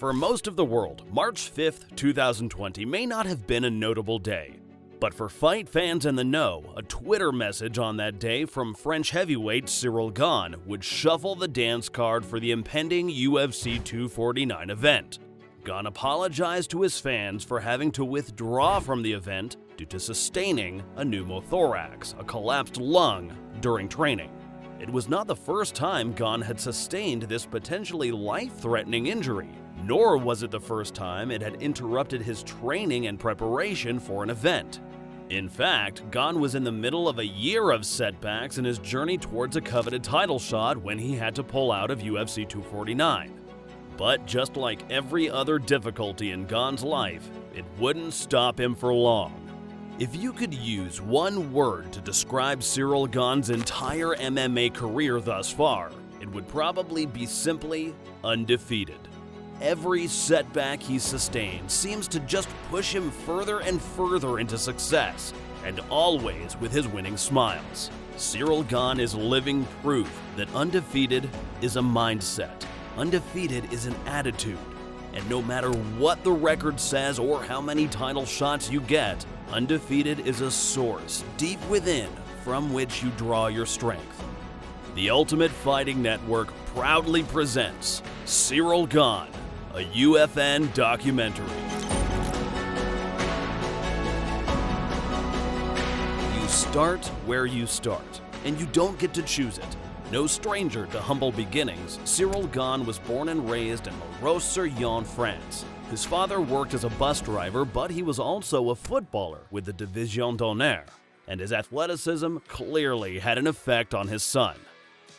For most of the world, March 5th, 2020 may not have been a notable day. But for fight fans in the know, a Twitter message on that day from French heavyweight Ciryl Gane would shuffle the dance card for the impending UFC 249 event. Gane apologized to his fans for having to withdraw from the event due to sustaining a pneumothorax, a collapsed lung, during training. It was not the first time Gane had sustained this potentially life-threatening injury, nor was it the first time it had interrupted his training and preparation for an event. In fact, Gane was in the middle of a year of setbacks in his journey towards a coveted title shot when he had to pull out of UFC 249. But just like every other difficulty in Gane's life, it wouldn't stop him for long. If you could use one word to describe Ciryl Gane's entire MMA career thus far, it would probably be simply undefeated. Every setback he sustained seems to just push him further and further into success, and always with his winning smiles. Ciryl Gane is living proof that undefeated is a mindset. Undefeated is an attitude. And no matter what the record says or how many title shots you get, undefeated is a source deep within from which you draw your strength. The Ultimate Fighting Network proudly presents Ciryl Gane, a UFN documentary. You start where you start, and you don't get to choose it. No stranger to humble beginnings, Ciryl Gane was born and raised in La Roche-sur-Yon, France. His father worked as a bus driver, but he was also a footballer with the Division d'Honneur, and his athleticism clearly had an effect on his son.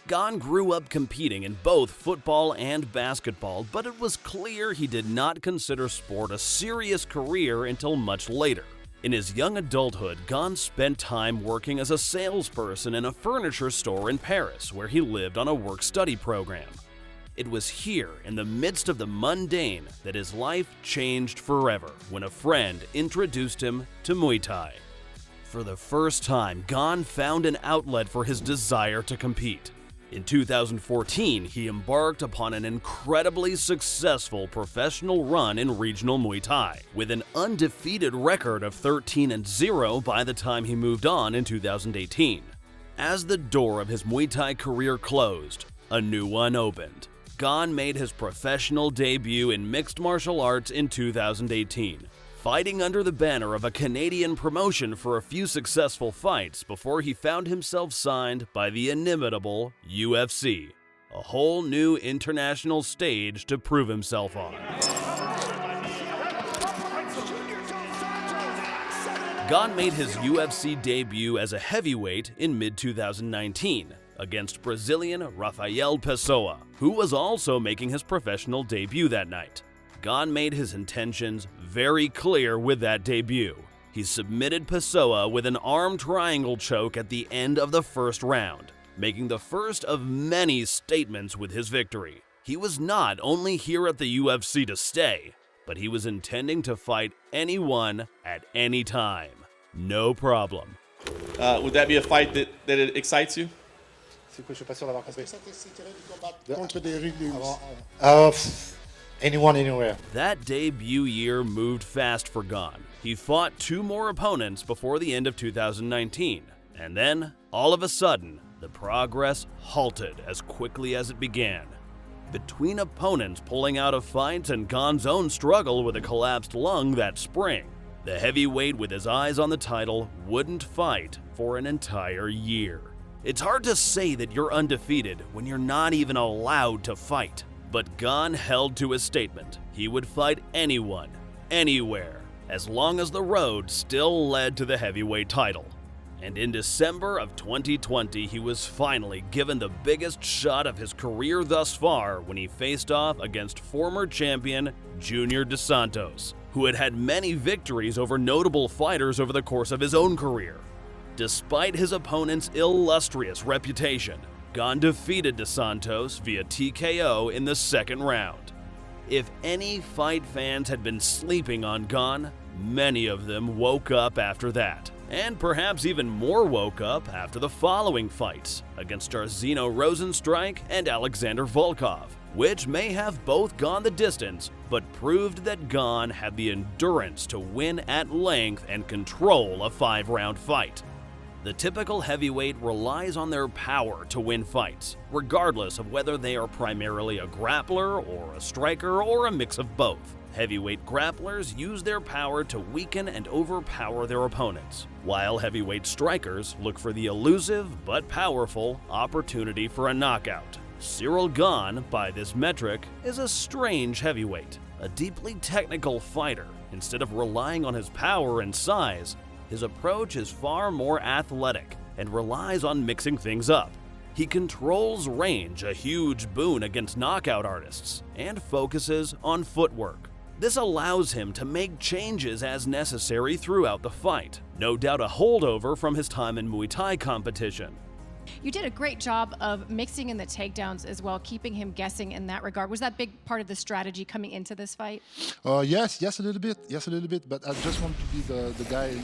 Gane grew up competing in both football and basketball, but it was clear he did not consider sport a serious career until much later. In his young adulthood, Gane spent time working as a salesperson in a furniture store in Paris, where he lived on a work-study program. It was here, in the midst of the mundane, that his life changed forever when a friend introduced him to Muay Thai. For the first time, Gane found an outlet for his desire to compete. In 2014, he embarked upon an incredibly successful professional run in regional Muay Thai, with an undefeated record of 13-0 by the time he moved on in 2018. As the door of his Muay Thai career closed, a new one opened. Gane made his professional debut in mixed martial arts in 2018. Fighting under the banner of a Canadian promotion for a few successful fights before he found himself signed by the inimitable UFC, a whole new international stage to prove himself on. Gane made his UFC debut as a heavyweight in mid-2019 against Brazilian Rafael Pessoa, who was also making his professional debut that night. Gane made his intentions very clear with that debut. He submitted Pessoa with an arm triangle choke at the end of the first round, making the first of many statements with his victory. He was not only here at the UFC to stay, but he was intending to fight anyone at any time. No problem. Would that be a fight that excites you? Anyone, anywhere. That debut year moved fast for Gane. He fought 2 more opponents before the end of 2019, and then, all of a sudden, the progress halted as quickly as it began. Between opponents pulling out of fights and Gane's own struggle with a collapsed lung that spring, the heavyweight with his eyes on the title wouldn't fight for an entire year. It's hard to say that you're undefeated when you're not even allowed to fight. But Gane held to his statement. He would fight anyone, anywhere, as long as the road still led to the heavyweight title. And in December of 2020, he was finally given the biggest shot of his career thus far when he faced off against former champion Junior Dos Santos, who had had many victories over notable fighters over the course of his own career. Despite his opponent's illustrious reputation, Gane defeated Dos Santos via TKO in the second round. If any fight fans had been sleeping on Gane, many of them woke up after that. And perhaps even more woke up after the following fights against Jairzinho Rozenstruik and Alexander Volkov, which may have both gone the distance, but proved that Gane had the endurance to win at length and control a 5-round fight. The typical heavyweight relies on their power to win fights, regardless of whether they are primarily a grappler or a striker or a mix of both. Heavyweight grapplers use their power to weaken and overpower their opponents, while heavyweight strikers look for the elusive but powerful opportunity for a knockout. Ciryl Gane, by this metric, is a strange heavyweight, a deeply technical fighter. Instead of relying on his power and size, his approach is far more athletic and relies on mixing things up. He controls range, a huge boon against knockout artists, and focuses on footwork. This allows him to make changes as necessary throughout the fight, no doubt a holdover from his time in Muay Thai competition. You did a great job of mixing in the takedowns as well, keeping him guessing in that regard. Was that big part of the strategy coming into this fight? Yes, a little bit. But I just want to be the guy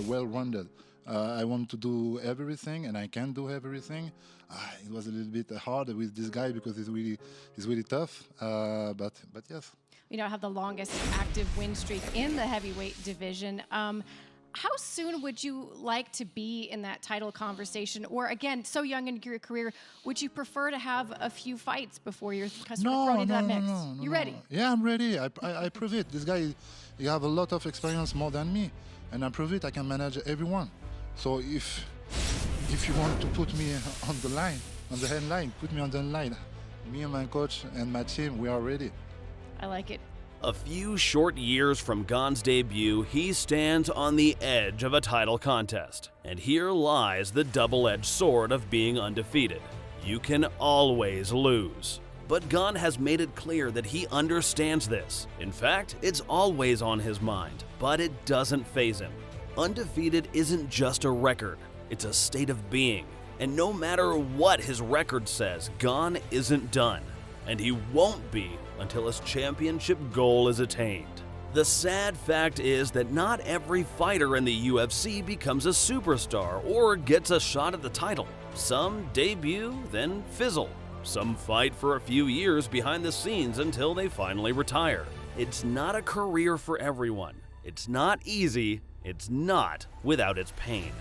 well-rounded. I want to do everything, and I can do everything. It was a little bit hard with this guy because he's really tough. But yes. You know, have the longest active win streak in the heavyweight division. How soon would you like to be in that title conversation? Or again, so young in your career, would you prefer to have a few fights before you're thrown into that mix? You ready? Yeah, I'm ready. I prove it. This guy, he have a lot of experience more than me, and I prove it. I can manage everyone. So if you want to put me on the line, on the headline, put me on the line. Me and my coach and my team, we are ready. I like it. A few short years from Gane's debut, he stands on the edge of a title contest. And here lies the double-edged sword of being undefeated. You can always lose. But Gane has made it clear that he understands this. In fact, it's always on his mind, but it doesn't faze him. Undefeated isn't just a record, it's a state of being. And no matter what his record says, Gane isn't done. And he won't be until his championship goal is attained. The sad fact is that not every fighter in the UFC becomes a superstar or gets a shot at the title. Some debut, then fizzle. Some fight for a few years behind the scenes until they finally retire. It's not a career for everyone. It's not easy. It's not without its pain.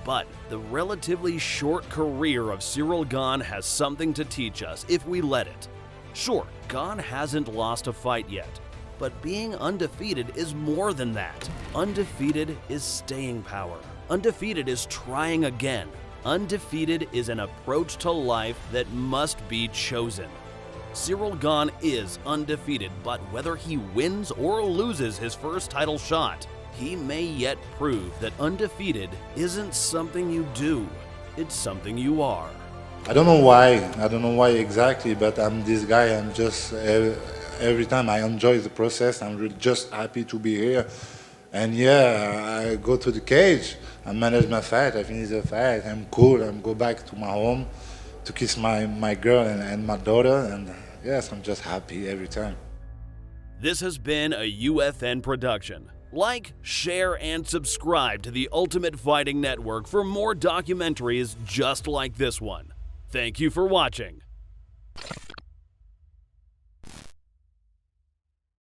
But the relatively short career of Ciryl Gane has something to teach us if we let it. Sure, Gane hasn't lost a fight yet, but being undefeated is more than that. Undefeated is staying power. Undefeated is trying again. Undefeated is an approach to life that must be chosen. Ciryl Gane is undefeated, but whether he wins or loses his first title shot, he may yet prove that undefeated isn't something you do, it's something you are. I don't know why exactly, but I'm this guy. I'm just, every time I enjoy the process, I'm really just happy to be here. And yeah, I go to the cage, I manage my fight, I finish the fight, I'm cool, I go back to my home to kiss my girl and my daughter, and yes, I'm just happy every time. This has been a UFN production. Like, share, and subscribe to the Ultimate Fighting Network for more documentaries just like this one. Thank you for watching.